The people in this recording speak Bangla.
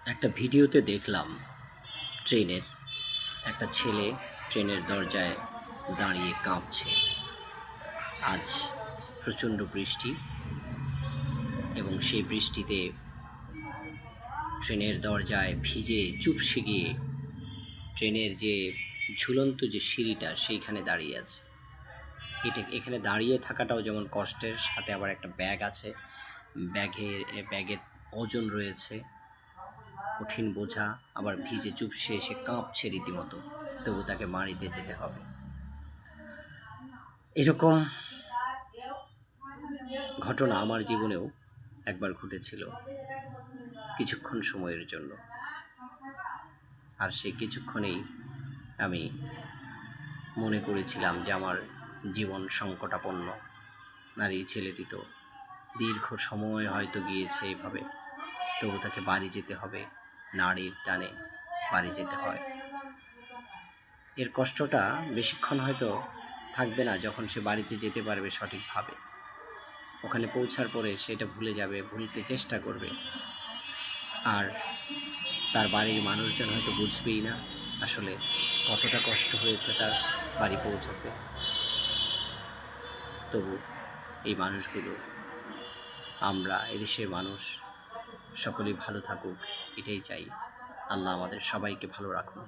একটা ভিডিওতে দেখলাম ট্রেনের একটা ছেলে ট্রেনের দরজায় দাঁড়িয়ে কাঁপছে। আজ প্রচণ্ড বৃষ্টি এবং সেই বৃষ্টিতে ট্রেনের দরজায় ভিজে চুপসে গিয়ে ট্রেনের যে ঝুলন্ত যে সিঁড়িটা সেইখানে দাঁড়িয়ে আছে। এখানে দাঁড়িয়ে থাকাটাও যেমন কষ্টের, সাথে আবার একটা ব্যাগ আছে, ব্যাগের ওজন রয়েছে, কঠিন বোঝা, আবার ভিজে চুপসে এসে কাঁপছে রীতিমতো, তবু তাকে বাড়িতে যেতে হবে। এরকম ঘটনা আমার জীবনেও একবার ঘটেছিল কিছুক্ষণ সময়ের জন্য। আর সেই কিছুক্ষণেই আমি মনে করেছিলাম যে আমার জীবন সংকটাপন্ন। আর এই ছেলেটি তো দীর্ঘ সময় হয়তো গিয়েছে এভাবে, তবু তাকে বাড়ি যেতে হবে, নাড়ির টানে বাড়ি যেতে হয়। এর কষ্টটা বেশিক্ষণ হয়তো থাকবে না, যখন সে বাড়িতে যেতে পারবে সঠিকভাবে। ওখানে পৌঁছার পরে সেটা ভুলে যাবে, ভুলতে চেষ্টা করবে, আর তার বাড়ির মানুষজন হয়তো বুঝবেই না আসলে কতটা কষ্ট হয়েছে তার বাড়ি পৌঁছাতে। তবু এই মানুষগুলো, আমরা এদেশের মানুষ সকলেই ভালো থাকুক, এটাই চাই। আল্লাহ আমাদের সবাইকে ভালো রাখুন।